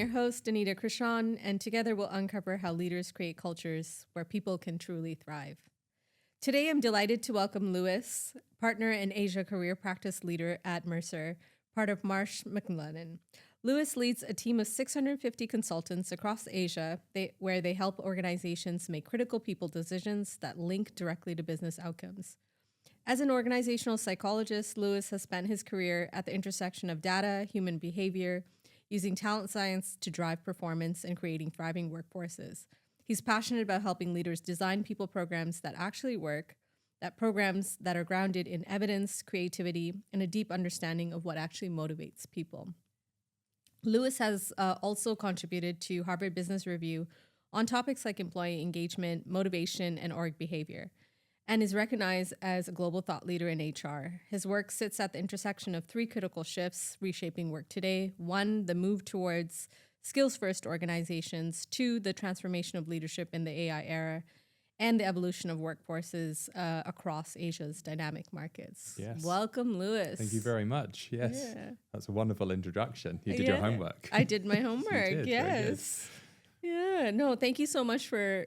your host, Anitta Krishan, and together we'll uncover how leaders create cultures where people can truly thrive. Today, I'm delighted to welcome Lewis, partner and Asia career practice leader at Mercer, part of Marsh McLennan. Lewis leads a team of 650 consultants across Asia where they help organizations make critical people decisions that link directly to business outcomes. As an organizational psychologist, Lewis has spent his career at the intersection of data, human behavior, using talent science to drive performance and creating thriving workforces. He's passionate about helping leaders design people programs that actually work, that programs that are grounded in evidence, creativity, and a deep understanding of what actually motivates people. Lewis has also contributed to Harvard Business Review on topics like employee engagement, motivation, and org behavior, and is recognized as a global thought leader in HR. His work sits at the intersection of three critical shifts reshaping work today. One, the move towards skills-first organizations. Two, the transformation of leadership in the AI era. And the evolution of workforces across Asia's dynamic markets. Yes. Welcome, Lewis. Thank you very much. Yes. Yeah. That's a wonderful introduction. You did your homework. I did my homework. You did. Yes. Yeah. No, thank you so much for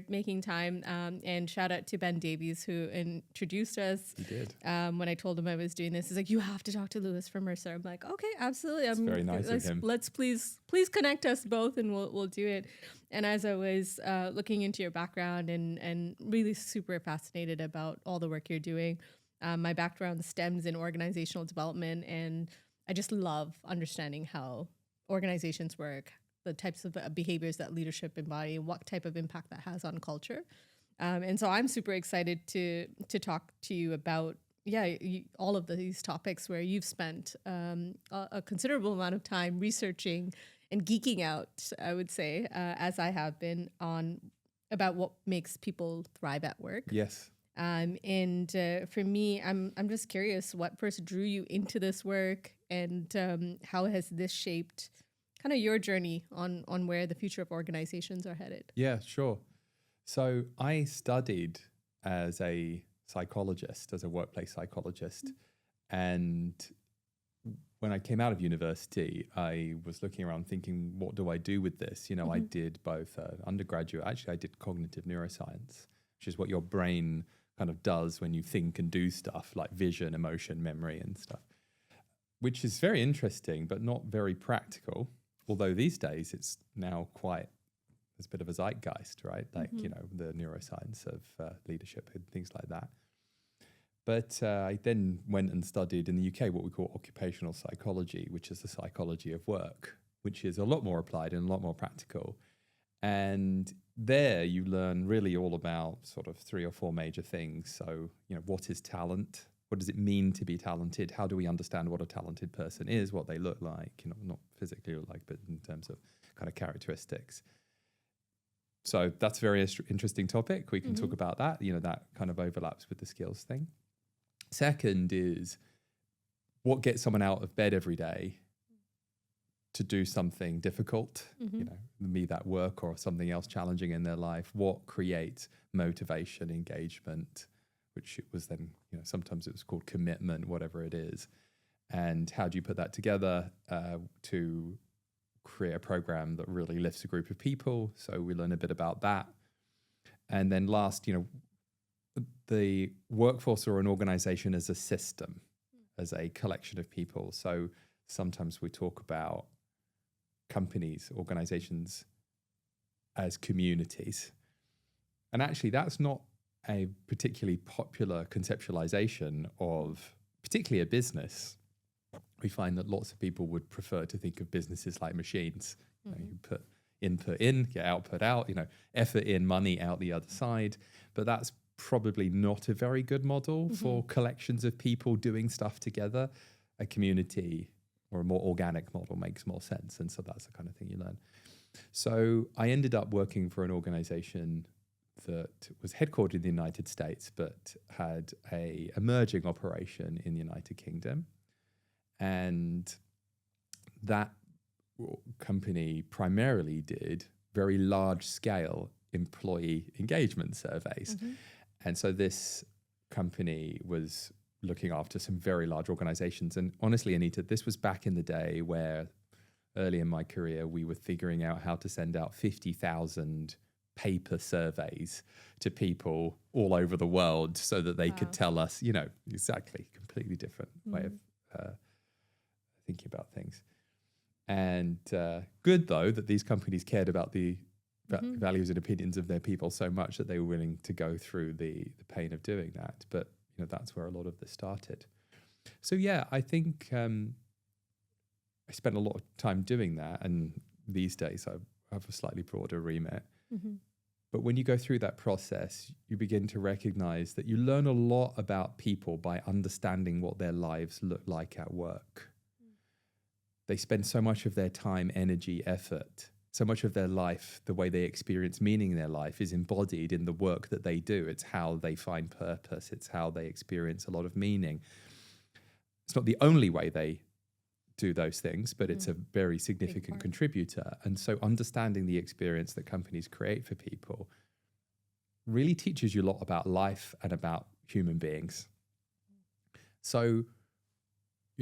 making time. And shout out to Ben Davies, who introduced us. You did. When I told him I was doing this, he's like, "You have to talk to Lewis from Mercer." I'm like, "Okay, absolutely." It's very nice of him. Let's please connect us both, and we'll do it. And as I was looking into your background and really super fascinated about all the work you're doing, my background stems in organizational development, and I just love understanding how organizations work, the types of behaviors that leadership embody, and what type of impact that has on culture. And so I'm super excited to talk to you about all of these topics where you've spent a considerable amount of time researching and geeking out, I would say, as I have been, about what makes people thrive at work. Yes. And for me, I'm just curious, what first drew you into this work, and how has this shaped kind of your journey on where the future of organizations are headed? Yeah, sure. So I studied as a psychologist, as a workplace psychologist. And when I came out of university, I was looking around thinking, what do I do with this? You know, I did both undergraduate, actually I did cognitive neuroscience, which is what your brain kind of does when you think and do stuff like vision, emotion, memory and stuff, which is very interesting, but not very practical. Although these days it's now quite, there's a bit of a zeitgeist, right? Like, you know, the neuroscience of leadership and things like that. But I then went and studied in the UK what we call occupational psychology, which is the psychology of work, which is a lot more applied and a lot more practical. And there you learn really all about sort of 3 or 4 major things. So, you know, what is talent? What does it mean to be talented? How do we understand what a talented person is, what they look like, you know, not physically look like, but in terms of kind of characteristics. So that's a very interesting topic. We can talk about that. You know, that kind of overlaps with the skills thing. Second is what gets someone out of bed every day to do something difficult, you know, be that work or something else challenging in their life. What creates motivation, engagement, which it was then, you know, sometimes it was called commitment, whatever it is. And how do you put that together to create a program that really lifts a group of people? So we learn a bit about that. And then last, you know, the workforce or an organization as a system, as a collection of people. So sometimes we talk about companies, organizations as communities. And actually that's not a particularly popular conceptualization of particularly a business. We find that lots of people would prefer to think of businesses like machines. You know, you put input in, get output out, you know, effort in, money out the other side. But that's probably not a very good model for collections of people doing stuff together. A community or a more organic model makes more sense. And so that's the kind of thing you learn. So I ended up working for an organization that was headquartered in the United States, but had a emerging operation in the United Kingdom. And that company primarily did very large scale employee engagement surveys. And so this company was looking after some very large organizations. And honestly, Anitta, this was back in the day where early in my career, we were figuring out how to send out 50,000 paper surveys to people all over the world so that they could tell us, exactly, completely different way of thinking about things. And good, though, that these companies cared about the values and opinions of their people so much that they were willing to go through the pain of doing that. But, that's where a lot of this started. So, yeah, I think I spent a lot of time doing that. And these days I have a slightly broader remit. But when you go through that process, you begin to recognize that you learn a lot about people by understanding what their lives look like at work. They spend so much of their time, energy, effort, so much of their life, the way they experience meaning in their life is embodied in the work that they do. It's how they find purpose. It's how they experience a lot of meaning. It's not the only way they do those things, but it's a very significant contributor. And so understanding the experience that companies create for people really teaches you a lot about life and about human beings. So,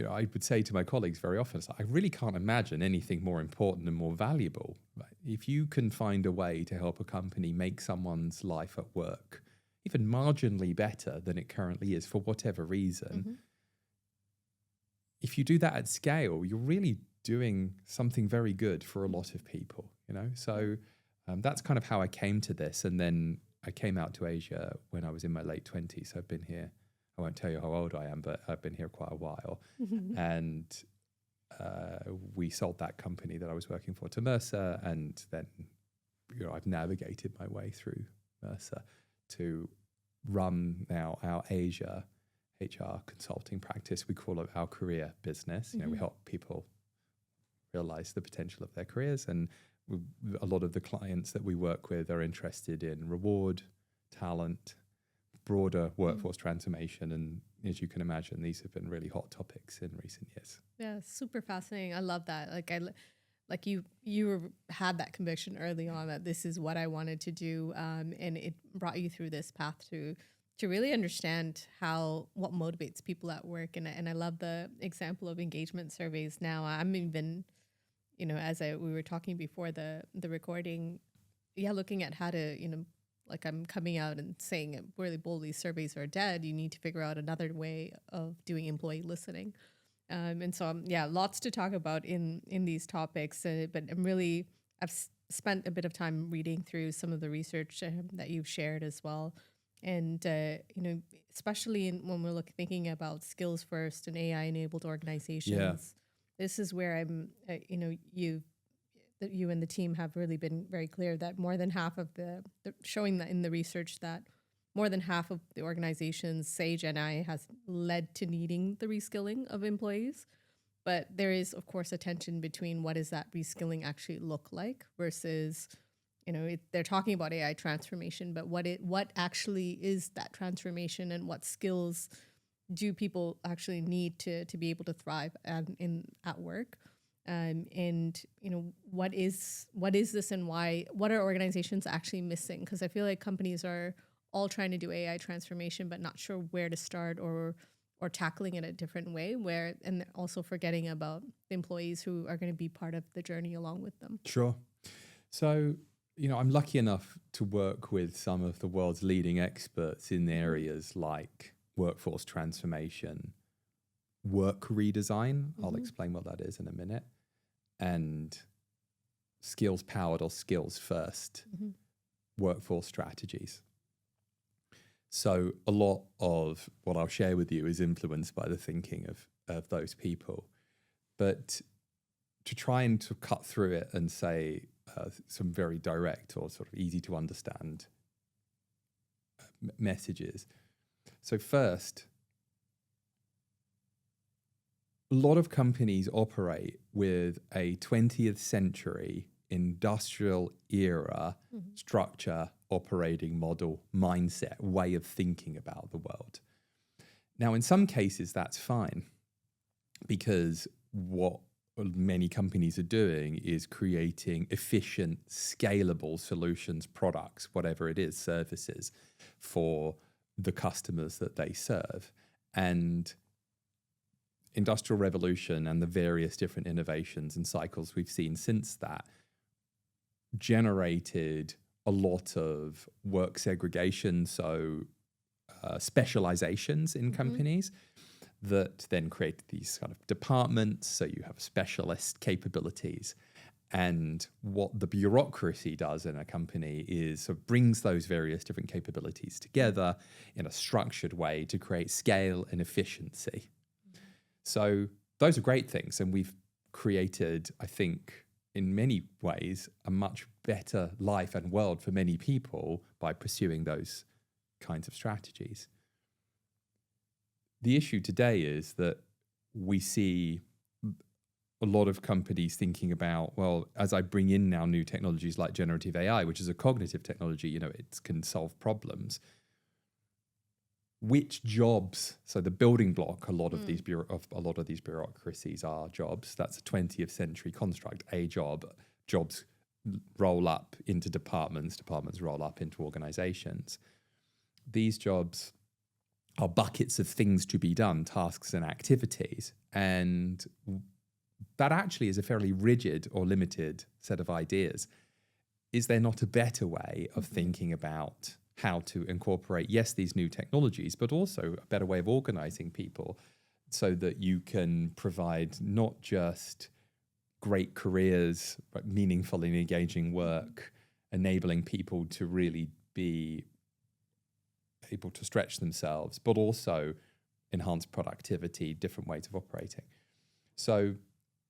I would say to my colleagues very often, I really can't imagine anything more important and more valuable. If you can find a way to help a company make someone's life at work even marginally better than it currently is for whatever reason, if you do that at scale, you're really doing something very good for a lot of people, So that's kind of how I came to this. And then I came out to Asia when I was in my late 20s. So I've been here. I won't tell you how old I am, but I've been here quite a while. And we sold that company that I was working for to Mercer. And then, I've navigated my way through Mercer to run now our Asia HR consulting practice. We call it our career business. We help people realize the potential of their careers. And a lot of the clients that we work with are interested in reward, talent, broader workforce transformation. And as you can imagine, these have been really hot topics in recent years. Yeah, super fascinating. I love that. You had that conviction early on that this is what I wanted to do, and it brought you through this path to really understand what motivates people at work. And I love the example of engagement surveys. Now I'm even, as we were talking before the recording, looking at how to, I'm coming out and saying it really boldly, surveys are dead. You need to figure out another way of doing employee listening. And so, lots to talk about in these topics. But I've spent a bit of time reading through some of the research that you've shared as well. And, especially when we're thinking about skills first and AI-enabled organizations, this is where I'm, you and the team have really been very clear that more than half of showing that in the research that more than half of the organizations say Gen AI has led to needing the reskilling of employees. But there is, of course, a tension between what does that reskilling actually look like versus, they're talking about AI transformation, but what actually is that transformation and what skills do people actually need to be able to thrive at work? And what is this and why? What are organizations actually missing? Because I feel like companies are all trying to do AI transformation, but not sure where to start or tackling it a different way. And also forgetting about the employees who are going to be part of the journey along with them. Sure. So I'm lucky enough to work with some of the world's leading experts in areas like workforce transformation, work redesign. I'll explain what that is in a minute. And skills powered or skills first workforce strategies. So a lot of what I'll share with you is influenced by the thinking of those people. But to try and to cut through it and say some very direct or sort of easy to understand messages. So first, a lot of companies operate with a 20th century industrial era structure, operating model, mindset, way of thinking about the world. Now, in some cases, that's fine because what many companies are doing is creating efficient, scalable solutions, products, whatever it is, services for the customers that they serve. And Industrial Revolution and the various different innovations and cycles we've seen since that generated a lot of work segregation, so specializations in companies that then create these kind of departments, so you have specialist capabilities. And what the bureaucracy does in a company is sort of brings those various different capabilities together in a structured way to create scale and efficiency. So those are great things. And we've created, I think, in many ways, a much better life and world for many people by pursuing those kinds of strategies. The issue today is that we see a lot of companies thinking about, well, as I bring in now new technologies like generative AI, which is a cognitive technology, it can solve problems. Which jobs? So the building block, a lot of these bureaucracies are jobs. That's a 20th century construct. A job, jobs roll up into departments. Departments roll up into organizations. These jobs are buckets of things to be done, tasks and activities, and that actually is a fairly rigid or limited set of ideas. Is there not a better way of thinking about how to incorporate, yes, these new technologies, but also a better way of organizing people so that you can provide not just great careers, but meaningful and engaging work, enabling people to really be able to stretch themselves, but also enhance productivity, different ways of operating. So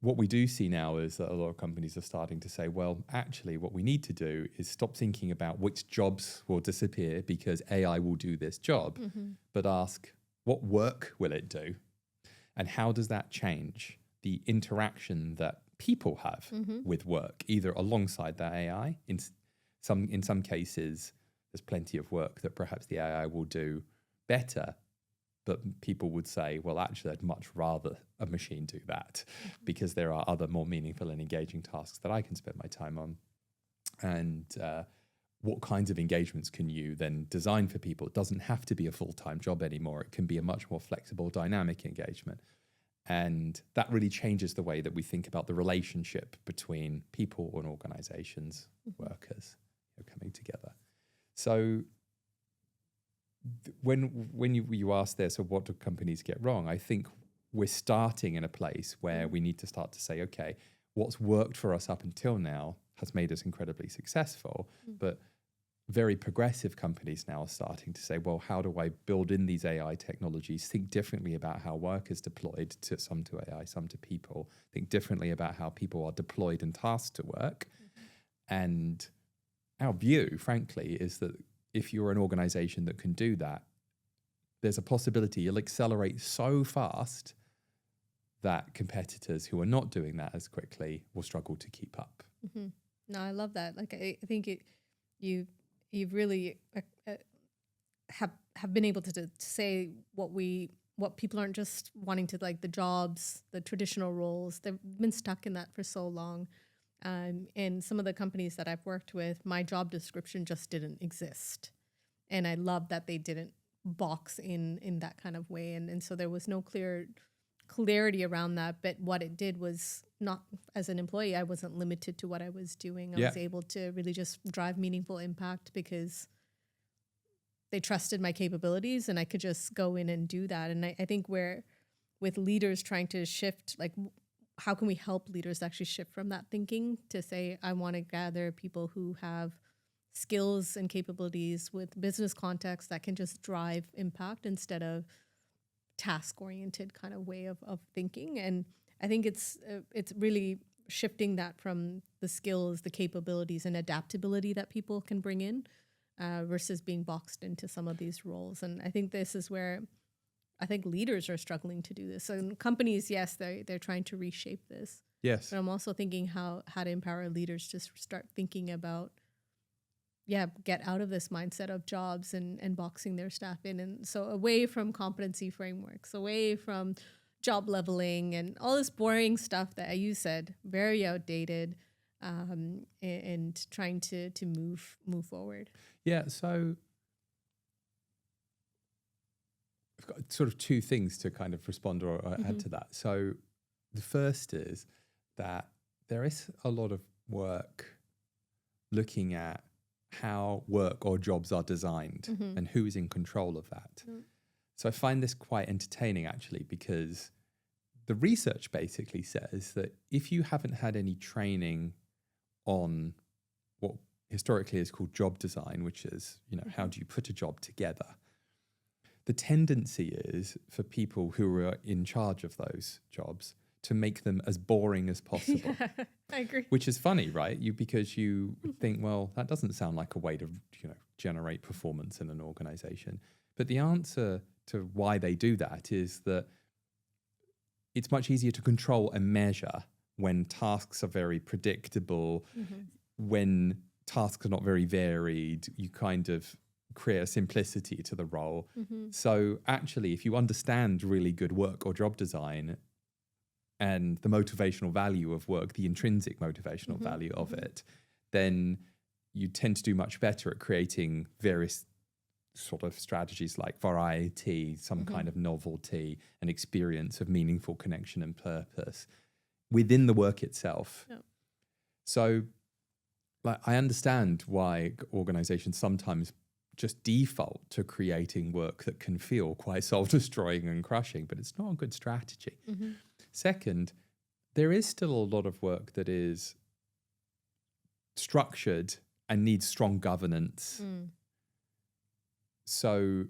what we do see now is that a lot of companies are starting to say, well, actually, what we need to do is stop thinking about which jobs will disappear because AI will do this job, but ask, what work will it do? And how does that change the interaction that people have with work, either alongside that AI? In some cases, there's plenty of work that perhaps the AI will do better, but people would say, well, actually, I'd much rather a machine do that because there are other more meaningful and engaging tasks that I can spend my time on. And what kinds of engagements can you then design for people? It doesn't have to be a full-time job anymore. It can be a much more flexible, dynamic engagement. And that really changes the way that we think about the relationship between people and organizations, workers coming together. So when you ask there, so what do companies get wrong? I think we're starting in a place where we need to start to say, okay, what's worked for us up until now has made us incredibly successful, but very progressive companies now are starting to say, well, how do I build in these AI technologies, think differently about how work is deployed, some to AI, some to people, think differently about how people are deployed and tasked to work. And our view, frankly, is that if you're an organization that can do that, there's a possibility you'll accelerate so fast that competitors who are not doing that as quickly will struggle to keep up. No, I love that. Like, I think you've really have been able to say what people aren't just wanting to, like the jobs, the traditional roles. They've been stuck in that for so long. In some of the companies that I've worked with, my job description just didn't exist. And I love that they didn't box in that kind of way. And so there was no clarity around that. But what it did was, not as an employee, I wasn't limited to what I was doing. I was able to really just drive meaningful impact because they trusted my capabilities and I could just go in and do that. And I think we're, with leaders trying to shift, like, how can we help leaders actually shift from that thinking to say, I want to gather people who have skills and capabilities with business context that can just drive impact instead of task-oriented kind of way of thinking. And I think it's really shifting that from the skills, the capabilities, and adaptability that people can bring in versus being boxed into some of these roles. And I think this is where I think leaders are struggling to do this. So in companies, yes, they're trying to reshape this. Yes. But I'm also thinking how to empower leaders to start thinking about, get out of this mindset of jobs and boxing their staff in. And so away from competency frameworks, away from job leveling and all this boring stuff that you said, very outdated, and trying to move forward. Yeah, so got sort of two things to kind of respond or add to that. So the first is that there is a lot of work looking at how work or jobs are designed and who is in control of that. So I find this quite entertaining, actually, because the research basically says that if you haven't had any training on what historically is called job design, which is, how do you put a job together? The tendency is for people who are in charge of those jobs to make them as boring as possible. Yeah, I agree. Which is funny, right? Because you think, well, that doesn't sound like a way to, generate performance in an organization. But the answer to why they do that is that it's much easier to control and measure when tasks are very predictable, when tasks are not very varied. You kind of create a simplicity to the role. So actually, if you understand really good work or job design and the motivational value of work, the intrinsic motivational value of it, then you tend to do much better at creating various sort of strategies like variety, some kind of novelty, an experience of meaningful connection and purpose within the work itself. Yep. So I understand why organizations sometimes just default to creating work that can feel quite self-destroying and crushing, but it's not a good strategy. Second, there is still a lot of work that is structured and needs strong governance. So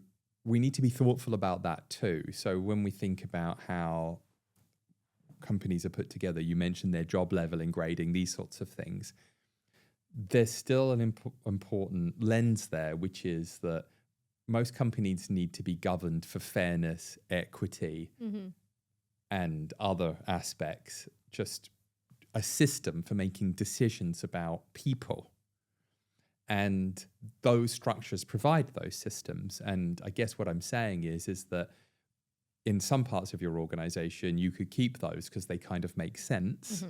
we need to be thoughtful about that too. So when we think about how companies are put together, you mentioned their job level and grading, these sorts of things. There's still an important lens there, which is that most companies need to be governed for fairness, equity, and other aspects, just a system for making decisions about people. And those structures provide those systems. And I guess what I'm saying is that in some parts of your organization, you could keep those because they kind of make sense.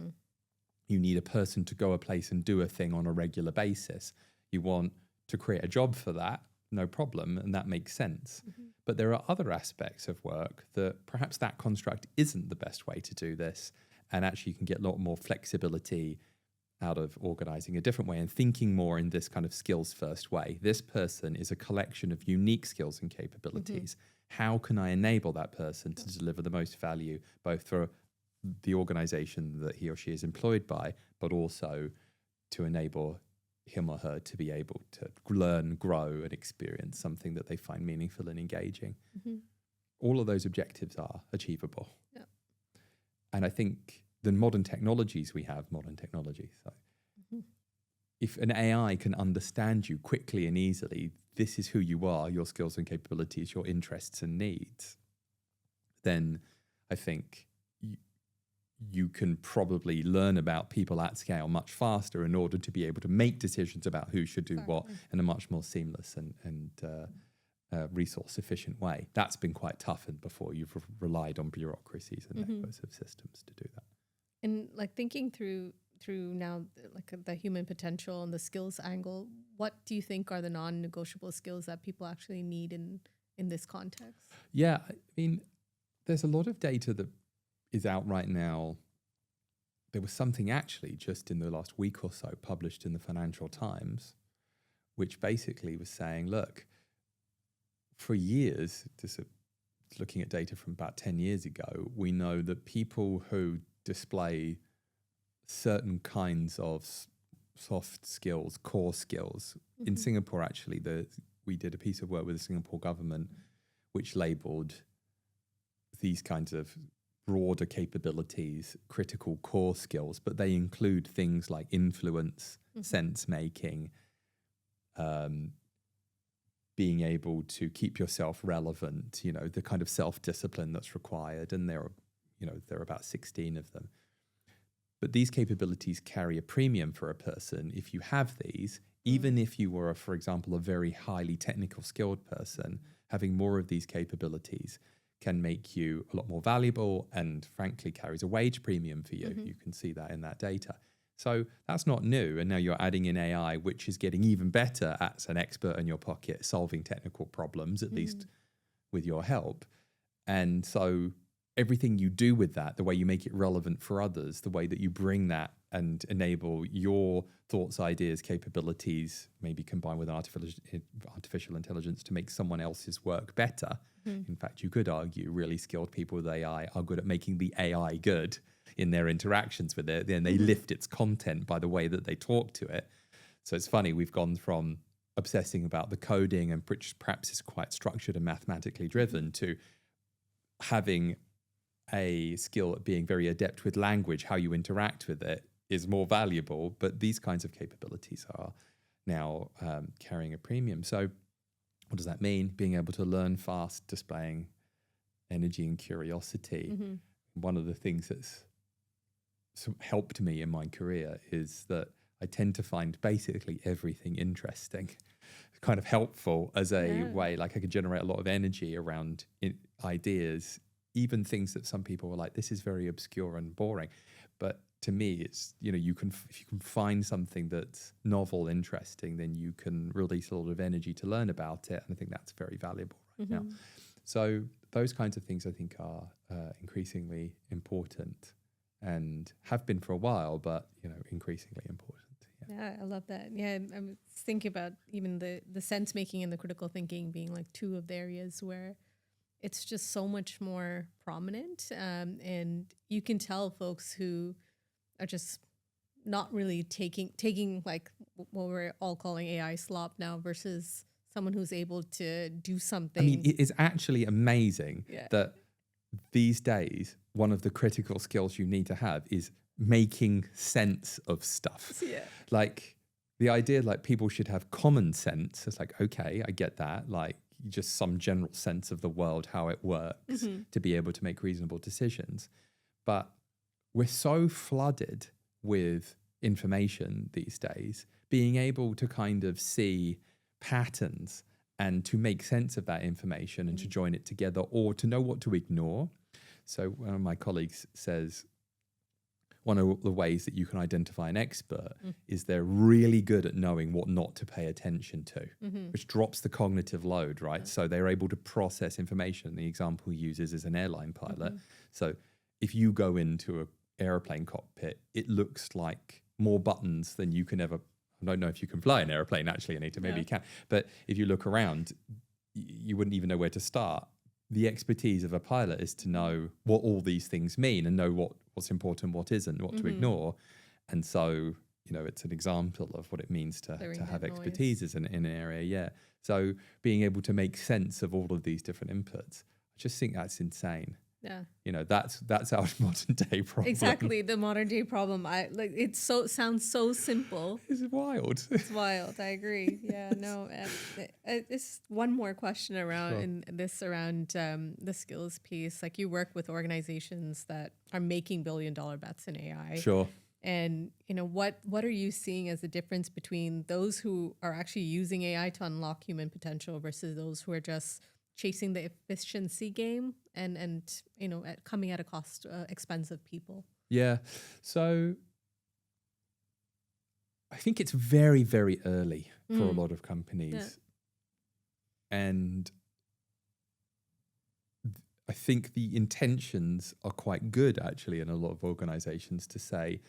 You need a person to go a place and do a thing on a regular basis. You want to create a job for that, no problem, and that makes sense. But there are other aspects of work that perhaps that construct isn't the best way to do this, and actually you can get a lot more flexibility out of organizing a different way and thinking more in this kind of skills first way. This person is a collection of unique skills and capabilities. How can I enable that person to deliver the most value, both for the organization that he or she is employed by, but also to enable him or her to be able to learn, grow, and experience something that they find meaningful and engaging. All of those objectives are achievable. And I think the modern technologies we have, so if an AI can understand you quickly and easily, this is who you are, your skills and capabilities, your interests and needs, then I think you can probably learn about people at scale much faster in order to be able to make decisions about who should do what in a much more seamless and resource efficient way. That's been quite tough, and before you've relied on bureaucracies and networks of systems to do that. And like thinking through now, like the human potential and the skills angle, what do you think are the non-negotiable skills that people actually need in this context? Yeah, I mean, there's a lot of data that is out right now. There was something actually just in the last week or so published in the Financial Times, which basically was saying, look, for years, looking at data from about 10 years ago, we know that people who display certain kinds of soft skills, core skills. In Singapore, actually, we did a piece of work with the Singapore government which labelled these kinds of broader capabilities, critical core skills, but they include things like influence, sense making, being able to keep yourself relevant, the kind of self-discipline that's required. And there are about 16 of them. But these capabilities carry a premium for a person if you have these, even if you were, for example, a very highly technical skilled person. Having more of these capabilities can make you a lot more valuable and frankly carries a wage premium for you. You can see that in that data. So that's not new. And now you're adding in AI, which is getting even better as an expert in your pocket, solving technical problems, at least with your help. And so everything you do with that, the way you make it relevant for others, the way that you bring that and enable your thoughts, ideas, capabilities, maybe combined with artificial intelligence to make someone else's work better. In fact, you could argue really skilled people with AI are good at making the AI good in their interactions with it. Then they lift its content by the way that they talk to it. So it's funny, we've gone from obsessing about the coding, and which perhaps is quite structured and mathematically driven, to having a skill at being very adept with language. How you interact with it is more valuable, but these kinds of capabilities are now carrying a premium. So what does that mean? Being able to learn fast, displaying energy and curiosity. One of the things that's helped me in my career is that I tend to find basically everything interesting, kind of helpful as a way. Like I could generate a lot of energy around ideas, even things that some people were like, this is very obscure and boring. But to me, it's, if you can find something that's novel, interesting, then you can release a lot of energy to learn about it. And I think that's very valuable right now. So those kinds of things I think are increasingly important and have been for a while, but, increasingly important. Yeah, I love that. Yeah, I'm thinking about even the sense making and the critical thinking being like two of the areas where it's just so much more prominent. And you can tell folks who are just not really taking like what we're all calling AI slop now versus someone who's able to do something. I mean, it is actually amazing that these days, one of the critical skills you need to have is making sense of stuff. Yeah. Like the idea, like people should have common sense. It's like, okay, I get that. Like just some general sense of the world, how it works to be able to make reasonable decisions. But we're so flooded with information these days, being able to kind of see patterns and to make sense of that information and to join it together, or to know what to ignore. So one of my colleagues says, one of the ways that you can identify an expert is they're really good at knowing what not to pay attention to, which drops the cognitive load, right? So they're able to process information. The example he uses is an airline pilot. So if you go into an airplane cockpit, it looks like more buttons than you can ever. I don't know if you can fly an airplane, actually, Anitta, maybe you can. But if you look around, you wouldn't even know where to start. The expertise of a pilot is to know what all these things mean and know what's important, what isn't, what to ignore. And so, it's an example of what it means to have expertise in an area. Yeah. So being able to make sense of all of these different inputs, I just think that's insane. Yeah. That's our modern day problem. Exactly, the modern day problem. Sounds so simple. It's wild. It's wild. I agree. Yeah. No. It's one more question around the skills piece. Like you work with organizations that are making billion-dollar bets in AI. Sure. And what are you seeing as the difference between those who are actually using AI to unlock human potential versus those who are just chasing the efficiency game and coming at a cost, expense of people? Yeah. So I think it's very, very early for a lot of companies. Yeah. And I think the intentions are quite good, actually, in a lot of organizations to say,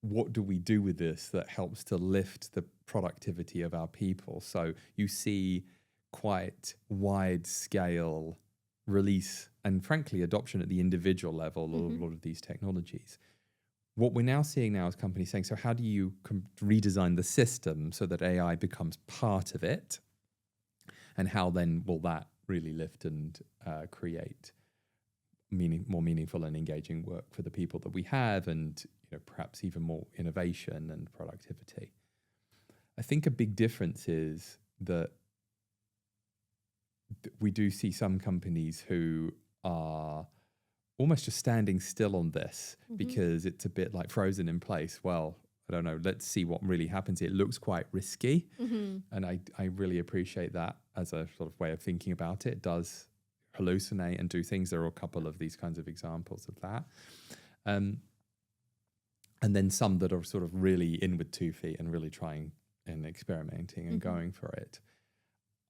what do we do with this that helps to lift the productivity of our people? So you see quite wide scale release and frankly adoption at the individual level of a lot of these technologies. What we're now seeing is companies saying, so how do you redesign the system so that AI becomes part of it? And how then will that really lift and create more meaningful and engaging work for the people that we have, and perhaps even more innovation and productivity? I think a big difference is that we do see some companies who are almost just standing still on this because it's a bit like frozen in place. Well, I don't know, let's see what really happens. It looks quite risky. And I really appreciate that as a sort of way of thinking about it. It does hallucinate and do things. There are a couple of these kinds of examples of that. And then some that are sort of really in with 2 feet and really trying and experimenting and going for it.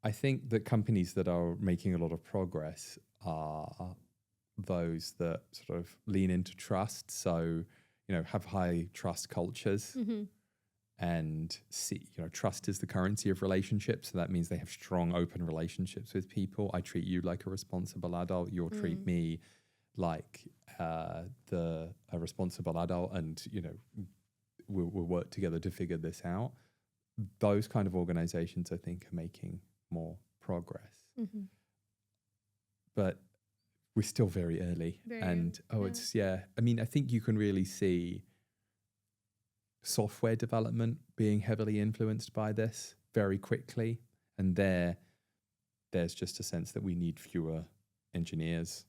I think that companies that are making a lot of progress are those that sort of lean into trust. So, have high trust cultures and see, trust is the currency of relationships. So that means they have strong, open relationships with people. I treat you like a responsible adult. You'll treat me like a responsible adult, and, we'll work together to figure this out. Those kind of organizations, I think, are making more progress. But we're still very early. I think you can really see software development being heavily influenced by this very quickly. And there's just a sense that we need fewer engineers,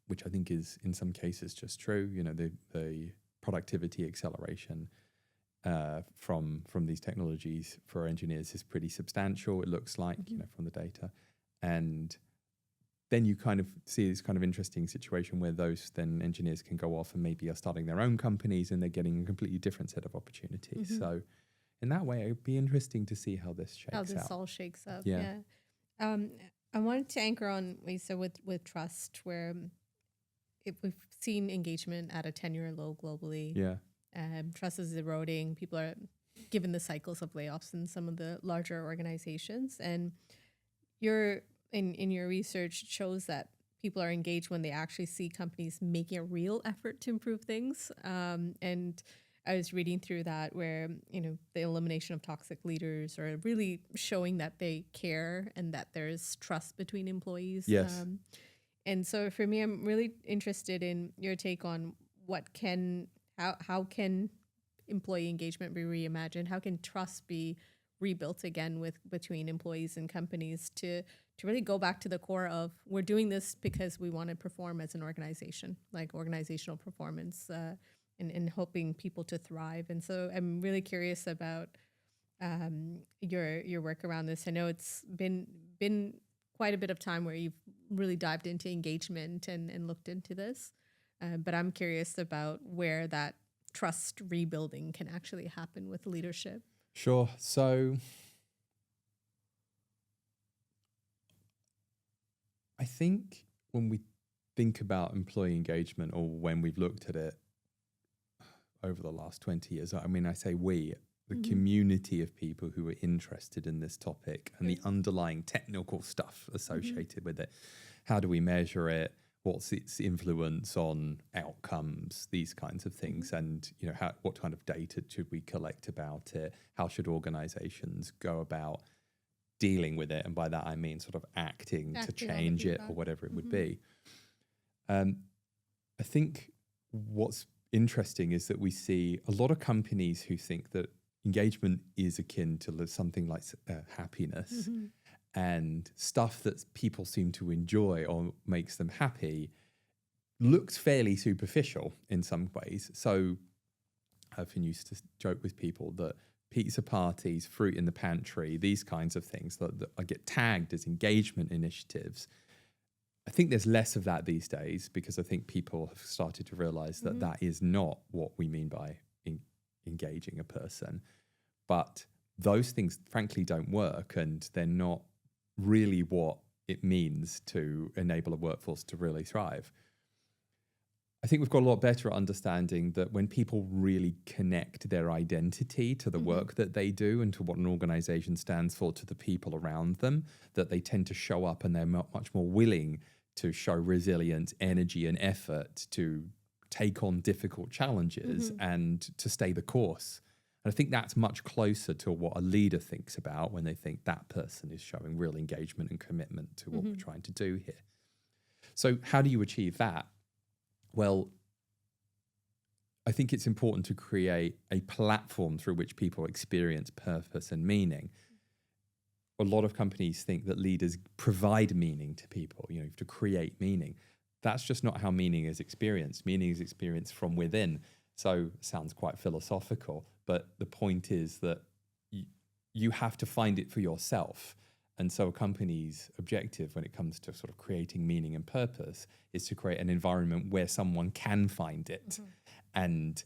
which I think is in some cases just true. The productivity acceleration from these technologies for engineers is pretty substantial, it looks like, from the data. And then you kind of see this kind of interesting situation where those then engineers can go off and maybe are starting their own companies, and they're getting a completely different set of opportunities. So in that way, it would be interesting to see how this shakes out. How this all shakes up. Yeah. I wanted to anchor on what you said with trust, where we've seen engagement at a 10-year low globally. Yeah. Trust is eroding. People are given the cycles of layoffs in some of the larger organizations. And in your research shows that people are engaged when they actually see companies making a real effort to improve things. And I was reading through that where, the elimination of toxic leaders, or really showing that they care and that there's trust between employees. Yes. And so for me, I'm really interested in your take on how can employee engagement be reimagined? How can trust be rebuilt again between employees and companies to really go back to the core of, we're doing this because we want to perform as an organization, like organizational performance, and helping people to thrive. And so I'm really curious about your work around this. I know it's been quite a bit of time where you've really dived into engagement and looked into this, but I'm curious about where that trust rebuilding can actually happen with leadership. Sure. So I think when we think about employee engagement, or when we've looked at it over the last 20 years, I say we, the community of people who are interested in this topic and the underlying technical stuff associated with it. How do we measure it? What's its influence on outcomes, these kinds of things, and what kind of data should we collect about it? How should organizations go about dealing with it? And by that I mean sort of acting to change it, or whatever it would be. I think what's interesting is that we see a lot of companies who think that engagement is akin to something like happiness. And stuff that people seem to enjoy or makes them happy looks fairly superficial in some ways. So I often used to joke with people that pizza parties, fruit in the pantry, these kinds of things that I get tagged as engagement initiatives. I think there's less of that these days, because I think people have started to realize that that is not what we mean by engaging a person. But those things, frankly, don't work, and they're not really what it means to enable a workforce to really thrive. I think we've got a lot better at understanding that when people really connect their identity to the work that they do and to what an organization stands for, to the people around them, that they tend to show up, and they're much more willing to show resilience, energy, and effort to take on difficult challenges and to stay the course. And I think that's much closer to what a leader thinks about when they think that person is showing real engagement and commitment to what we're trying to do here. So how do you achieve that? Well, I think it's important to create a platform through which people experience purpose and meaning. A lot of companies think that leaders provide meaning to people, to create meaning. That's just not how meaning is experienced. Meaning is experienced from within. So it sounds quite philosophical, but the point is that you have to find it for yourself. And so a company's objective when it comes to sort of creating meaning and purpose is to create an environment where someone can find it. And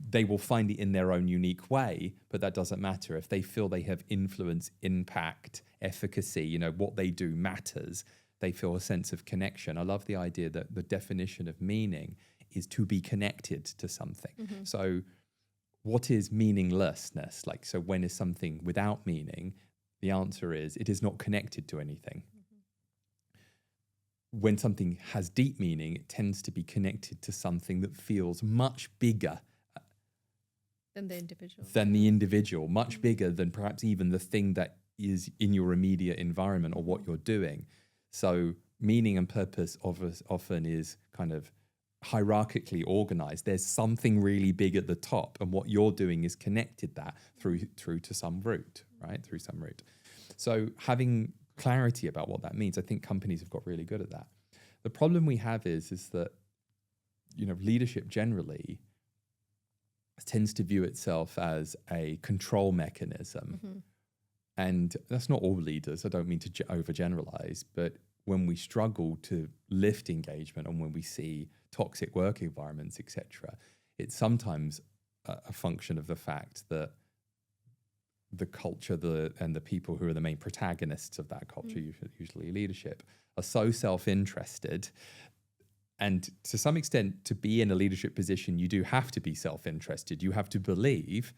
they will find it in their own unique way, but that doesn't matter. If they feel they have influence, impact, efficacy, you know, what they do matters, they feel a sense of connection. I love the idea that the definition of meaning is to be connected to something. So what is meaninglessness? Like, so when is something without meaning? The answer is it is not connected to anything. When something has deep meaning, it tends to be connected to something that feels much bigger than the individual. Much bigger than perhaps even the thing that is in your immediate environment or what you're doing. So meaning and purpose often is kind of hierarchically organized. There's something really big at the top, and what you're doing is connected that through to some route, right? Through some route. So having clarity about what that means, I think companies have got really good at that. The problem we have is that, you know, leadership generally tends to view itself as a control mechanism. And that's not all leaders. I don't mean to overgeneralize, but when we struggle to lift engagement and when we see toxic work environments, etc., it's sometimes a function of the fact that the culture and the people who are the main protagonists of that culture, usually leadership, are so self-interested. And to some extent, to be in a leadership position, you do have to be self-interested. You have to believe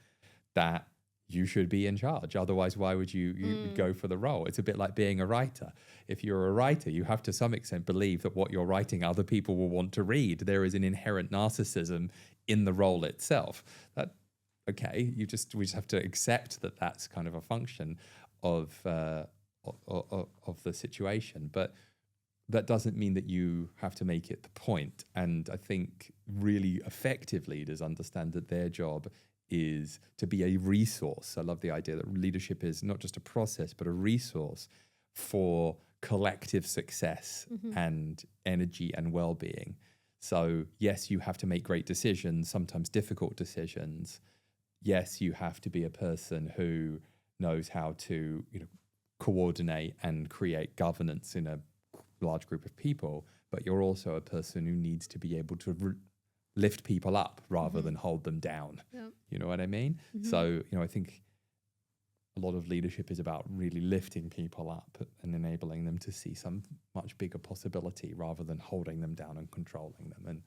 that you should be in charge. Otherwise, why would you go for the role? It's a bit like being a writer. If you're a writer, you have to some extent believe that what you're writing, other people will want to read. There is an inherent narcissism in the role itself. We just have to accept that that's kind of a function of the situation. But that doesn't mean that you have to make it the point. And I think really effective leaders understand that their job is to be a resource. I love the idea that leadership is not just a process, but a resource for collective success and energy and well-being. So yes, you have to make great decisions, sometimes difficult decisions. Yes, you have to be a person who knows how to, you know, coordinate and create governance in a large group of people, but you're also a person who needs to be able to lift people up rather than hold them down. Yep. You know what I mean? So, you know, I think a lot of leadership is about really lifting people up and enabling them to see some much bigger possibility rather than holding them down and controlling them. And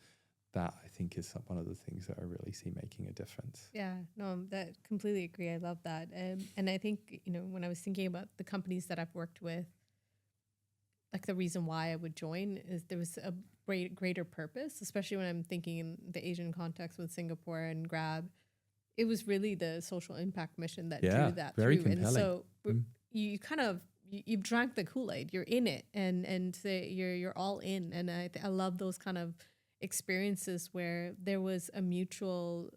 that, I think, is one of the things that I really see making a difference. Yeah, no, that completely agree. I love that. And I think, you know, when I was thinking about the companies that I've worked with, like the reason why I would join is there was a greater purpose, especially when I'm thinking in the Asian context with Singapore and Grab. It was really the social impact mission that drew that very through. compelling. And so you kind of, you've drank the Kool-Aid, you're in it, and you're all in. And I love those kind of experiences where there was a mutual,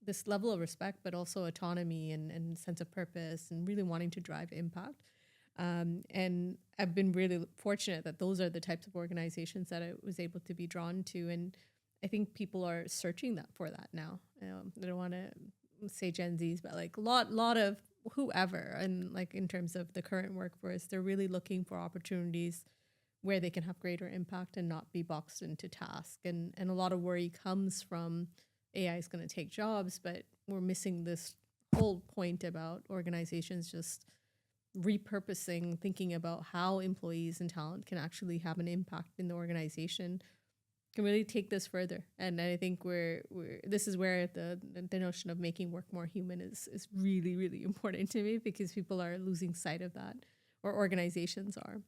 this level of respect, but also autonomy and sense of purpose and really wanting to drive impact. And I've been really fortunate that those are the types of organizations that I was able to be drawn to. And I think people are searching for that now. I don't want to say Gen Zs, but like a lot of whoever, and like in terms of the current workforce, they're really looking for opportunities where they can have greater impact and not be boxed into task. And a lot of worry comes from AI is going to take jobs, but we're missing this whole point about organizations just repurposing, thinking about how employees and talent can actually have an impact in the organization, can really take this further. And I think this is where the notion of making work more human is really, really important to me, because people are losing sight of that, or organizations are.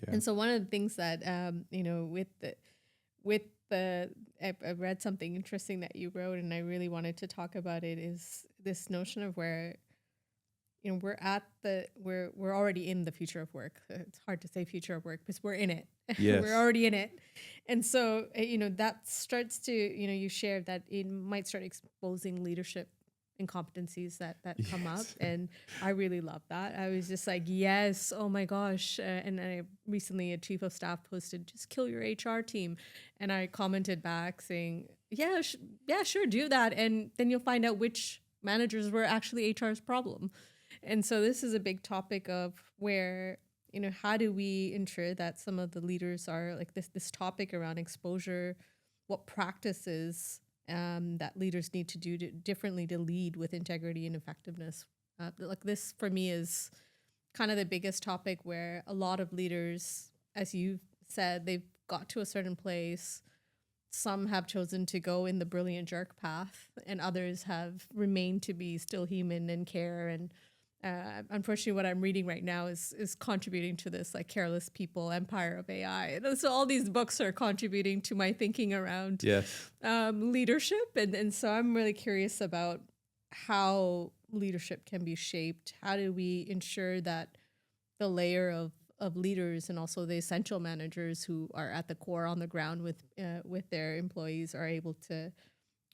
Yeah. And so one of the things that, you know, I read something interesting that you wrote, and I really wanted to talk about it, is this notion of where, you know, we're already in the future of work. It's hard to say future of work because we're in it. Yes. We're already in it. And so, you know, that starts to, you know, you shared that it might start exposing leadership incompetencies that come up. And I really love that. I was just like, yes, oh my gosh. And I recently, a chief of staff posted, just kill your HR team. And I commented back saying, yeah, sure, do that. And then you'll find out which managers were actually HR's problem. And so this is a big topic of where, you know, how do we ensure that some of the leaders are like this topic around exposure, what practices that leaders need to do differently to lead with integrity and effectiveness. Like this for me is kind of the biggest topic, where a lot of leaders, as you said, they've got to a certain place. Some have chosen to go in the brilliant jerk path, and others have remained to be still human and care. And unfortunately, what I'm reading right now is contributing to this, like, Careless People, Empire of AI. And so all these books are contributing to my thinking around leadership. And so I'm really curious about how leadership can be shaped. How do we ensure that the layer of leaders and also the essential managers who are at the core on the ground with their employees are able to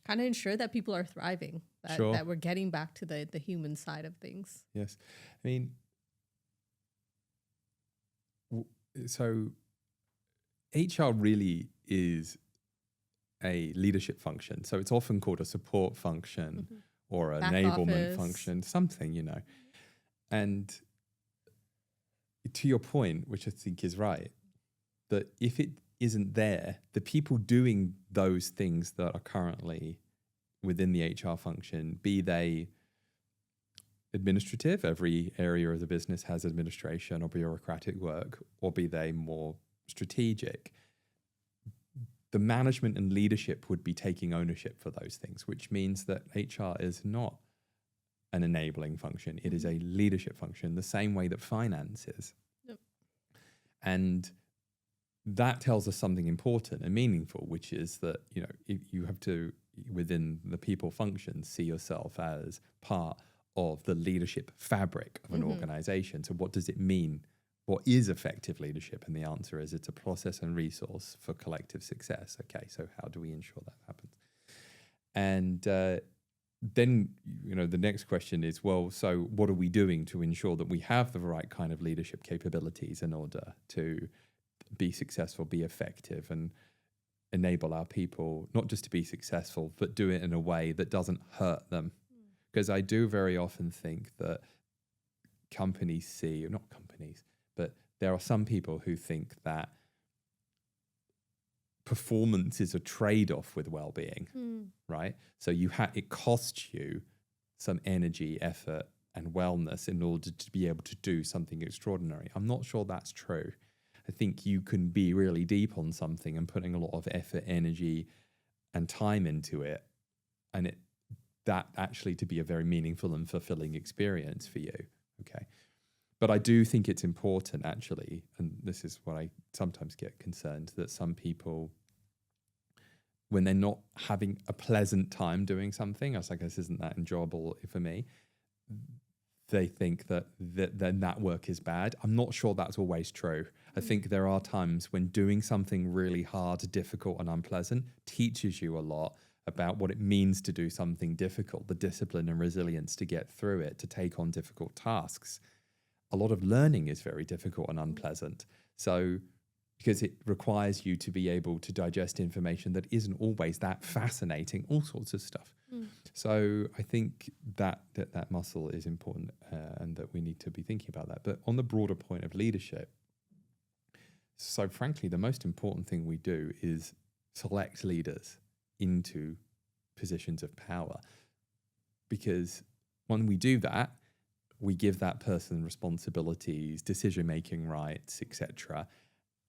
kind of ensure that people are thriving, that we're getting back to the human side of things? Yes. I mean, so HR really is a leadership function. So it's often called a support function or an enablement function, something, And to your point, which I think is right, that if it isn't there, the people doing those things that are currently within the HR function, be they administrative, every area of the business has administration or bureaucratic work, or be they more strategic, the management and leadership would be taking ownership for those things, which means that HR is not an enabling function. It is a leadership function, the same way that finance is. Yep. And that tells us something important and meaningful, which is that, if you have to, within the people function, see yourself as part of the leadership fabric of an organization. So what does it mean? What is effective leadership? And the answer is it's a process and resource for collective success. Okay, so how do we ensure that happens? And then, the next question is, well, so what are we doing to ensure that we have the right kind of leadership capabilities in order to be successful, be effective, and enable our people not just to be successful, but do it in a way that doesn't hurt them? Because I do very often think that but there are some people who think that performance is a trade-off with well-being, right? So it costs you some energy, effort, and wellness in order to be able to do something extraordinary. I'm not sure that's true. I think you can be really deep on something and putting a lot of effort, energy, and time into it, and that actually to be a very meaningful and fulfilling experience for you. Okay. But I do think it's important, actually, and this is what I sometimes get concerned, that some people, when they're not having a pleasant time doing something, I was like, this isn't that enjoyable for me, they think that then that work is bad. I'm not sure that's always true. I think there are times when doing something really hard, difficult, and unpleasant teaches you a lot about what it means to do something difficult, the discipline and resilience to get through it, to take on difficult tasks. A lot of learning is very difficult and unpleasant. So, because it requires you to be able to digest information that isn't always that fascinating, all sorts of stuff. So I think that muscle is important, and that we need to be thinking about that. But on the broader point of leadership, so frankly, the most important thing we do is select leaders into positions of power. Because when we do that, we give that person responsibilities, decision-making rights, etc.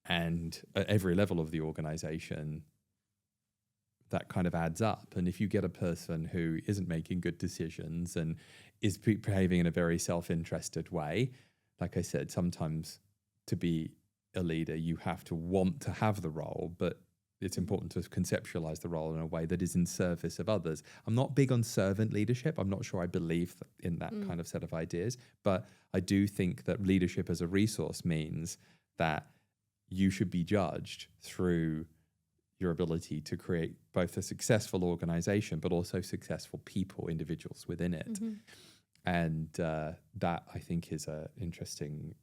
And at every level of the organization, that kind of adds up. And if you get a person who isn't making good decisions and is behaving in a very self-interested way, like I said, sometimes to be a leader, you have to want to have the role, but it's important to conceptualize the role in a way that is in service of others. I'm not big on servant leadership. I'm not sure I believe in that kind of set of ideas, but I do think that leadership as a resource means that you should be judged through your ability to create both a successful organization, but also successful people, individuals within it. And that, I think, is an interesting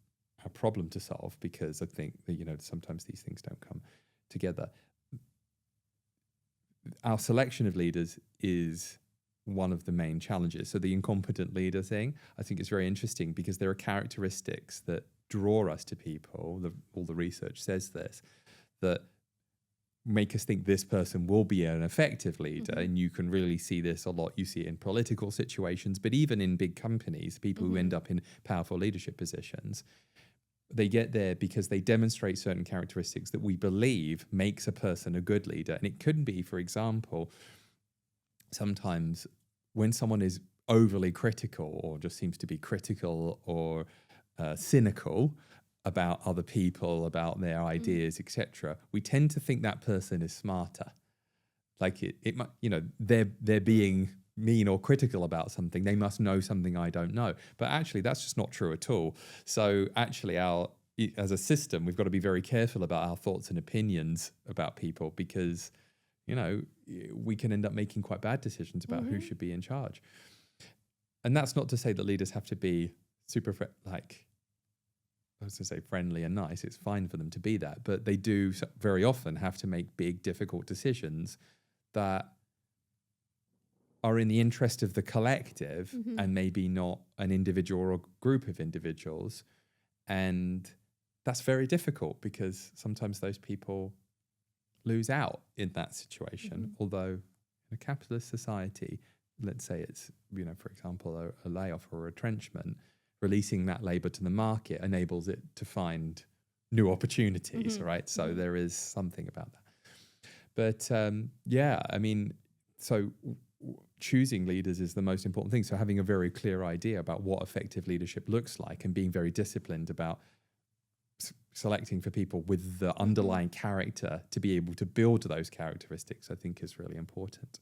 problem to solve, because I think that, sometimes these things don't come together. Our selection of leaders is one of the main challenges. So the incompetent leader thing, I think, is very interesting, because there are characteristics that draw us to people, all the research says this, that make us think this person will be an effective leader. And you can really see this a lot. You see it in political situations, but even in big companies, people who end up in powerful leadership positions, they get there because they demonstrate certain characteristics that we believe makes a person a good leader. And it could be, for example, sometimes when someone is overly critical or just seems to be critical or cynical about other people, about their ideas, etc., we tend to think that person is smarter. Like it might, they're being mean or critical about something. They must know something I don't know. But actually, that's just not true at all. So actually, as a system, we've got to be very careful about our thoughts and opinions about people, because we can end up making quite bad decisions about who should be in charge. And that's not to say that leaders have to be super friendly and nice. It's fine for them to be that, but they do very often have to make big, difficult decisions that are in the interest of the collective and maybe not an individual or a group of individuals. And that's very difficult because sometimes those people lose out in that situation. Although in a capitalist society, let's say it's, for example, a layoff or a retrenchment, releasing that labor to the market enables it to find new opportunities, right? So there is something about that. But so choosing leaders is the most important thing. So having a very clear idea about what effective leadership looks like and being very disciplined about selecting for people with the underlying character to be able to build those characteristics, I think is really important.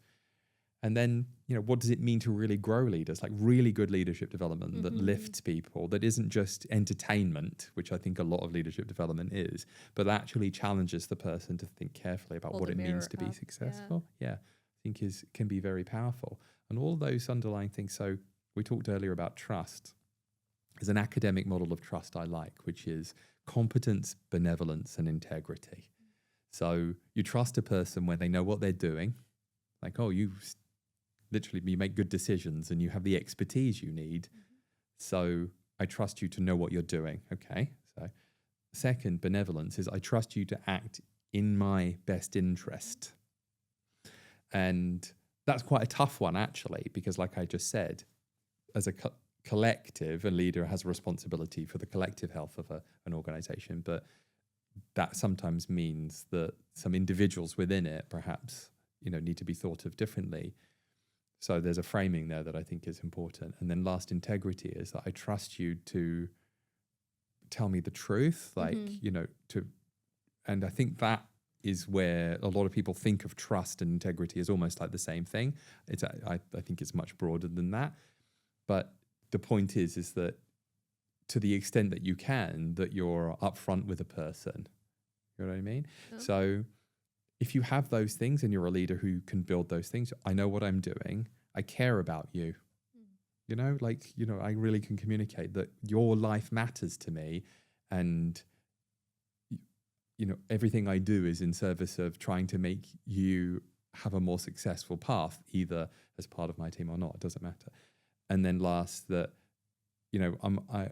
And then, what does it mean to really grow leaders? Like really good leadership development that lifts people, that isn't just entertainment, which I think a lot of leadership development is, but actually challenges the person to think carefully about what it means to be successful. Yeah, I think can be very powerful. And all those underlying things. So we talked earlier about trust. There's an academic model of trust I like, which is competence, benevolence, and integrity. So you trust a person when they know what they're doing. Like, you make good decisions and you have the expertise you need. So I trust you to know what you're doing. Okay. So second, benevolence is I trust you to act in my best interest. And that's quite a tough one, actually, because like I just said, as a collective, a leader has a responsibility for the collective health of an organization. But that sometimes means that some individuals within it perhaps need to be thought of differently. So there's a framing there that I think is important. And then last, integrity is that I trust you to tell me the truth, and I think that is where a lot of people think of trust and integrity as almost like the same thing. I think it's much broader than that. But the point is that to the extent that you can, that you're upfront with a person. You know what I mean? Oh. So if you have those things and you're a leader who can build those things, I know what I'm doing. I care about you. I really can communicate that your life matters to me. And, everything I do is in service of trying to make you have a more successful path, either as part of my team or not. It doesn't matter. And then last, that,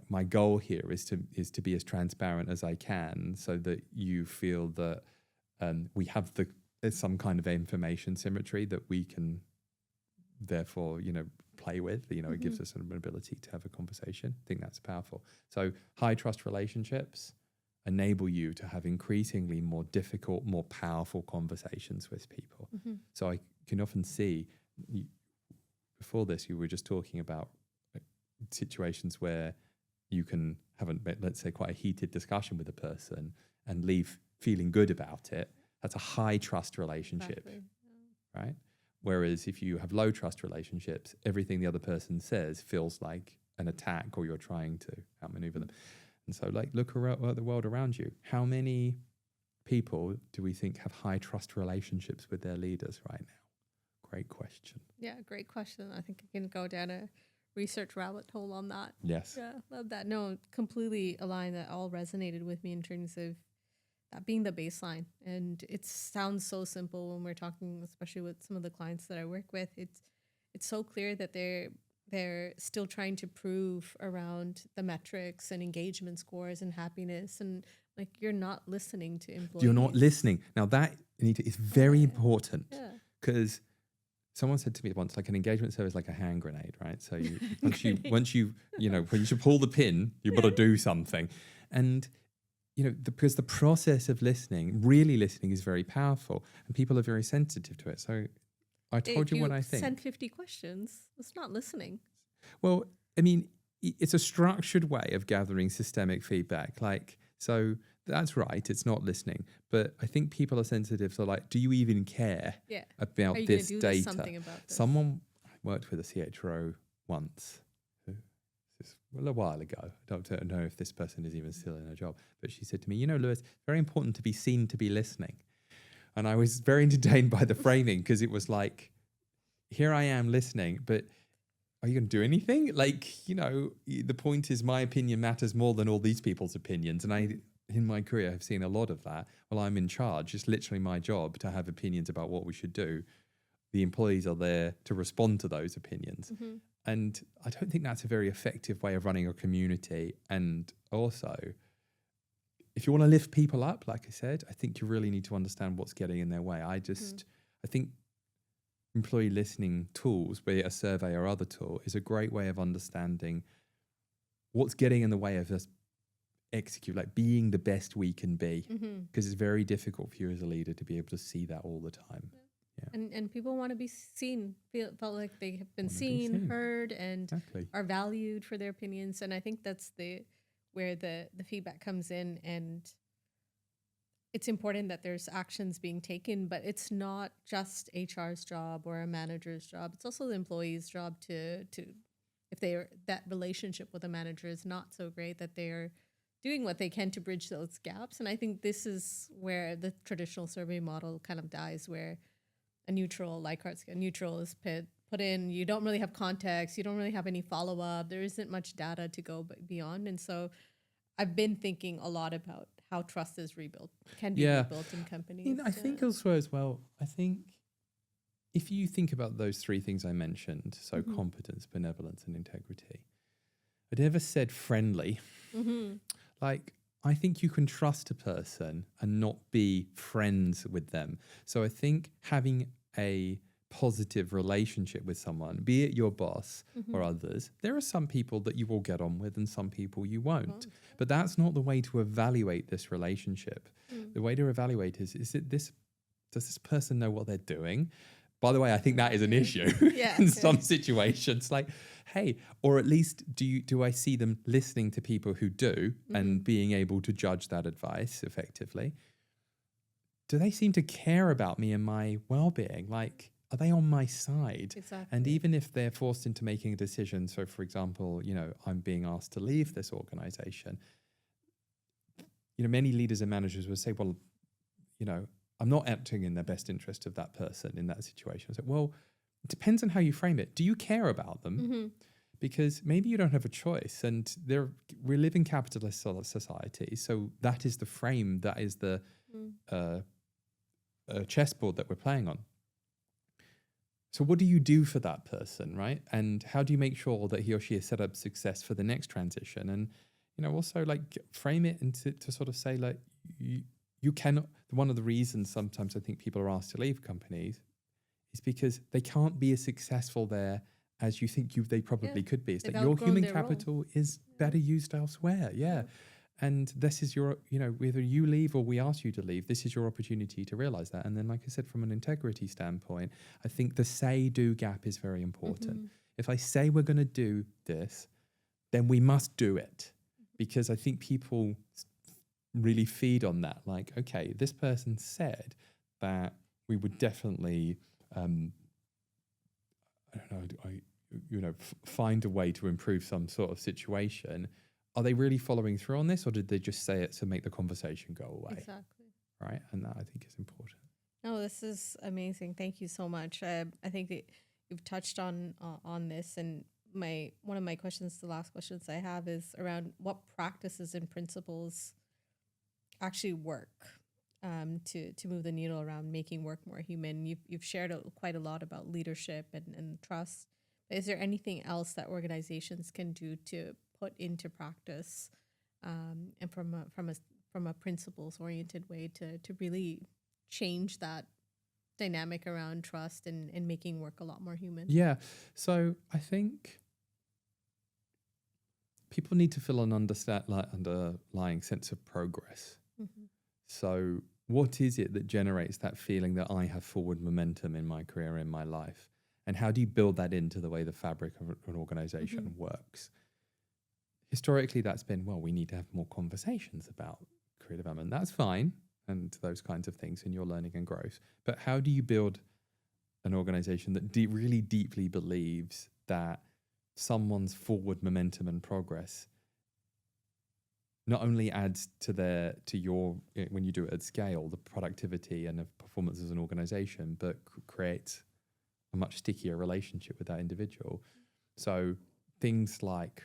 my goal here is to be as transparent as I can so that you feel that we have some kind of information symmetry that we can therefore, play with. It gives us an ability to have a conversation. I think that's powerful. So high trust relationships enable you to have increasingly more difficult, more powerful conversations with people. So I can often see, before this, you were just talking about situations where you can have let's say, quite a heated discussion with a person and leave feeling good about it. That's a high trust relationship, right? Whereas if you have low trust relationships, everything the other person says feels like an attack or you're trying to outmaneuver them. And so look around at the world around you. How many people do we think have high trust relationships with their leaders right now? Great question. Yeah, great question. I think I can go down a research rabbit hole on that. Yes. Yeah, love that. No, completely aligned. That all resonated with me in terms of that being the baseline. And it sounds so simple when we're talking, especially with some of the clients that I work with. It's so clear that they're they're still trying to prove around the metrics and engagement scores and happiness, and like you're not listening to employees. You're not listening. Now that, Anitta, is very important, Yeah. because someone said to me once, like an engagement survey is like a hand grenade, right? So you, when you should pull the pin, you've got to do something. And, because the process of listening, really listening, is very powerful, and people are very sensitive to it. So I told you what I think. Send 50 questions. It's not listening. Well, I mean, it's a structured way of gathering systemic feedback. So that's right, it's not listening. But I think people are sensitive to, like, do you even care about Are you this do data? something about this? Someone worked with a CHRO once, this a little while ago. I don't know if this person is even still in a job, but she said to me, Lewis, it's very important to be seen to be listening. And I was very entertained by the framing, because it was like, here I am listening, but are you going to do anything? The point is, my opinion matters more than all these people's opinions. And I, in my career, have seen a lot of that. Well, I'm in charge. It's literally my job to have opinions about what we should do. The employees are there to respond to those opinions. Mm-hmm. And I don't think that's a very effective way of running a community. And also, if you want to lift people up, like I said, I think you really need to understand what's getting in their way. I think employee listening tools, be it a survey or other tool, is a great way of understanding what's getting in the way of us being the best we can be, because it's very difficult for you as a leader to be able to see that all the time. Yeah. And people want to be seen, felt like they have been seen, heard, and are valued for their opinions. And I think that's where the feedback comes in. And it's important that there's actions being taken, but it's not just HR's job or a manager's job. It's also the employee's job to if that relationship with a manager is not so great, that they're doing what they can to bridge those gaps. And I think this is where the traditional survey model kind of dies, where a neutral, neutral is put in. You don't really have context. You don't really have any follow-up. There isn't much data to go beyond. And so I've been thinking a lot about how trust is can be rebuilt in companies. I think also as well, if you think about those three things I mentioned, so competence, benevolence, and integrity, I never said friendly. I think you can trust a person and not be friends with them. So I think having a positive relationship with someone, be it your boss or others, there are some people that you will get on with and some people you won't. But that's not the way to evaluate this relationship. The way to evaluate is does this person know what they're doing? By the way, I think that is an issue in some situations. Like, hey, or at least do I see them listening to people who do and being able to judge that advice effectively? Do they seem to care about me and my well-being? Like, are they on my side? Exactly. And even if they're forced into making a decision, so for example, I'm being asked to leave this organization, many leaders and managers would say, well, I'm not acting in the best interest of that person in that situation. So, well, it depends on how you frame it. Do you care about them? Because maybe you don't have a choice, and we live in capitalist society, so that is the frame, that is the chessboard that we're playing on. So what do you do for that person, right? And how do you make sure that he or she is set up success for the next transition? And also frame it and to sort of say you cannot. One of the reasons sometimes I think people are asked to leave companies is because they can't be as successful there as you think they probably could be. It's that your human capital is better used elsewhere. Yeah. And this is your, whether you leave or we ask you to leave, this is your opportunity to realize that. And then, like I said, from an integrity standpoint, I think the say-do gap is very important. If I say we're going to do this, then we must do it. Because I think people really feed on that. Like, okay, this person said that we would definitely, find a way to improve some sort of situation. Are they really following through on this, or did they just say it to make the conversation go away? Exactly. Right, and that I think is important. No, this is amazing. Thank you so much. I think that you've touched on this, and one of my questions, the last questions I have, is around what practices and principles actually work to move the needle around making work more human. You've shared quite a lot about leadership and trust, Is there anything else that organizations can do to put into practice, and from a principles oriented way to really change that dynamic around trust and making work a lot more human? Yeah. So I think people need to feel an underlying sense of progress. Mm-hmm. So what is it that generates that feeling that I have forward momentum in my career, in my life? And how do you build that into the way the fabric of an organization Mm-hmm. works? Historically, that's been, well, we need to have more conversations about career development. That's fine. And those kinds of things in your learning and growth. But how do you build an organization that really deeply believes that someone's forward momentum and progress not only adds to your, when you do it at scale, the productivity and the performance as an organization, but creates a much stickier relationship with that individual? So things like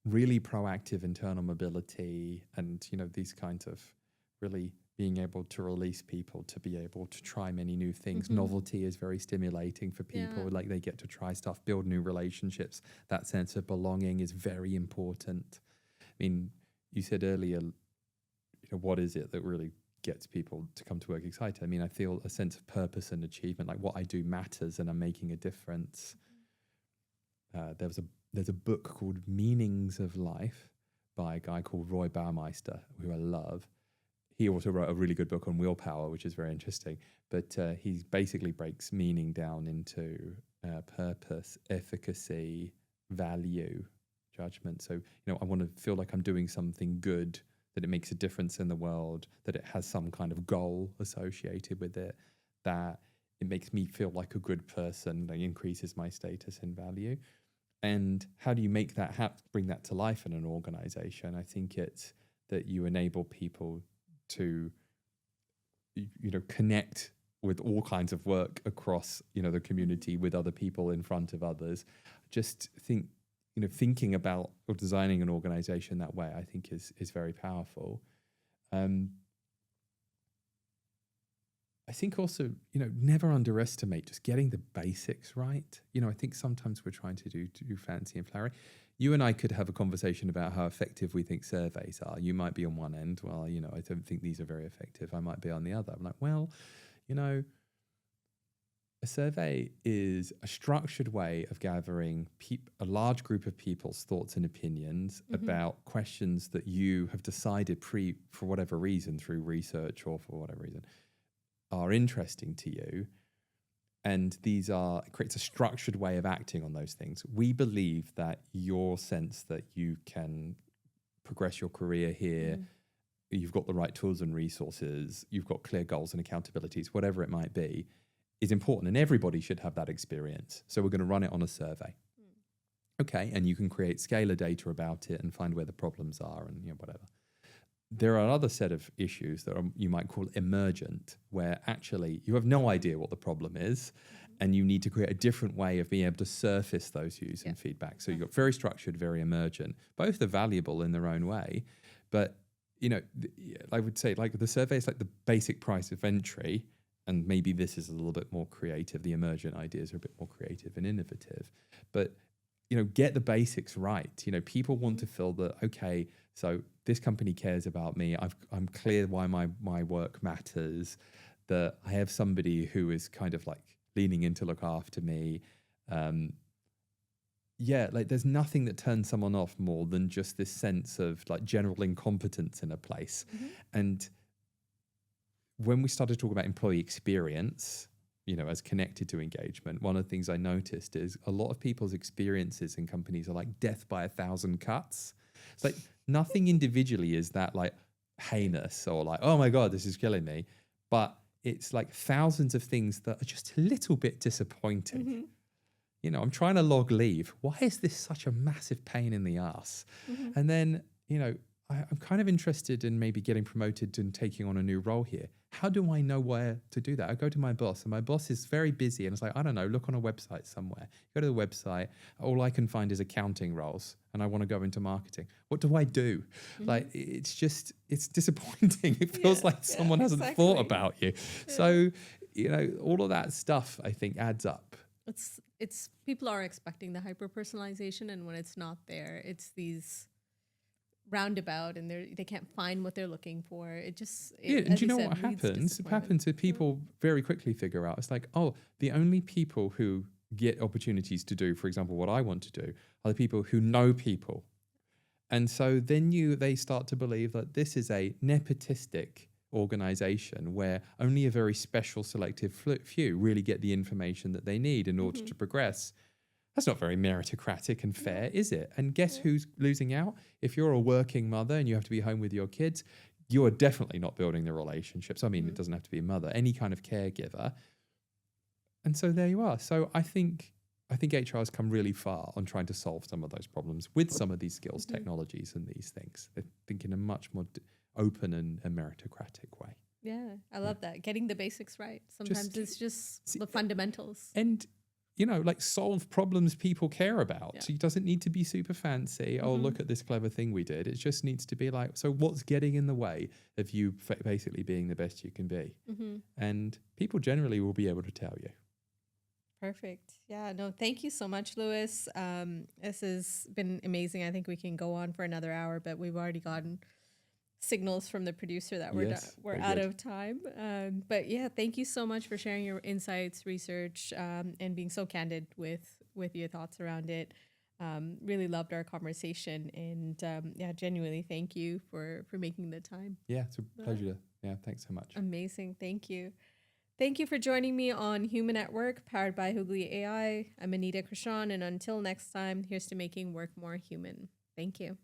really proactive internal mobility and, these kinds of really being able to release people to be able to try many new things. Mm-hmm. Novelty is very stimulating for people. Yeah. Like they get to try stuff, build new relationships. That sense of belonging is very important. I mean, you said earlier, what is it that really gets people to come to work excited? I mean, I feel a sense of purpose and achievement, like what I do matters and I'm making a difference. There's a book called Meanings of Life by a guy called Roy Baumeister, who I love. He also wrote a really good book on willpower, which is very interesting. But he basically breaks meaning down into purpose, efficacy, value, judgment. So, I want to feel like I'm doing something good, that it makes a difference in the world, that it has some kind of goal associated with it, that it makes me feel like a good person, that increases my status and value. And how do you make that bring that to life in an organization? I think it's that you enable people to, connect with all kinds of work across, the community with other people in front of others. Just thinking about or designing an organization that way, I think is very powerful. I think also, never underestimate just getting the basics right. I think sometimes we're trying to do fancy and flowery. You and I could have a conversation about how effective we think surveys are. You might be on one end. Well, I don't think these are very effective. I might be on the other. I'm like, well, a survey is a structured way of gathering a large group of people's thoughts and opinions about questions that you have decided for whatever reason, through research or for whatever reason, are interesting to you. And it creates a structured way of acting on those things. We believe that your sense that you can progress your career here, you've got the right tools and resources, you've got clear goals and accountabilities, whatever it might be, is important. And everybody should have that experience. So we're going to run it on a survey. Okay, and you can create scalar data about it and find where the problems are and whatever. There are another set of issues that you might call emergent, where actually you have no idea what the problem is, and you need to create a different way of being able to surface those views and feedback. So you've got very structured, very emergent. Both are valuable in their own way, but I would say like the survey is like the basic price of entry, and maybe this is a little bit more creative. The emergent ideas are a bit more creative and innovative, but get the basics right. People want to feel that, okay, so this company cares about me. I'm clear why my work matters, that I have somebody who is kind of like leaning in to look after me. Like there's nothing that turns someone off more than just this sense of like general incompetence in a place. And when we started talking about employee experience, as connected to engagement, one of the things I noticed is a lot of people's experiences in companies are like death by 1,000 cuts. It's like nothing individually is that like heinous or like, oh my God, this is killing me. But it's like thousands of things that are just a little bit disappointing. I'm trying to log leave. Why is this such a massive pain in the ass? And then, I'm kind of interested in maybe getting promoted and taking on a new role here. How do I know where to do that? I go to my boss, and my boss is very busy, and it's like, I don't know, look on a website somewhere. Go to the website, all I can find is accounting roles, and I want to go into marketing. What do I do? Like, it's disappointing. It feels like someone hasn't thought about you. So, all of that stuff, I think, adds up. it's people are expecting the hyper personalization, and when it's not there, it's these roundabout, and they can't find what they're looking for. It just Yeah, and as do you know said, what leads to happens? It disappointment. happens if people very quickly figure out, it's like, oh, the only people who get opportunities to do, for example, what I want to do, are the people who know people. And so then they start to believe that this is a nepotistic organization where only a very special selective few really get the information that they need in order to progress. That's not very meritocratic and fair, is it? And guess who's losing out? If you're a working mother and you have to be home with your kids, you are definitely not building the relationships. I mean, it doesn't have to be a mother, any kind of caregiver. And so there you are. So I think HR has come really far on trying to solve some of those problems with some of these skills, technologies, and these things. They think in a much more open and meritocratic way. Yeah, I love that. Getting the basics right. Sometimes it's just the fundamentals. And, like solve problems people care about. Yeah. So it doesn't need to be super fancy. Oh, look at this clever thing we did. It just needs to be like, so what's getting in the way of you basically being the best you can be? And people generally will be able to tell you. Perfect. Yeah, no, thank you so much, Lewis. This has been amazing. I think we can go on for another hour, but we've already gotten signals from the producer that we're out of time. But yeah, thank you so much for sharing your insights, research, and being so candid with your thoughts around it. Really loved our conversation, and yeah, genuinely thank you for making the time. Yeah, it's a pleasure. Yeah, thanks so much. Amazing. Thank you. Thank you for joining me on Human at Work, powered by Hoogly AI. I'm Anitta Krishan, and until next time, here's to making work more human. Thank you.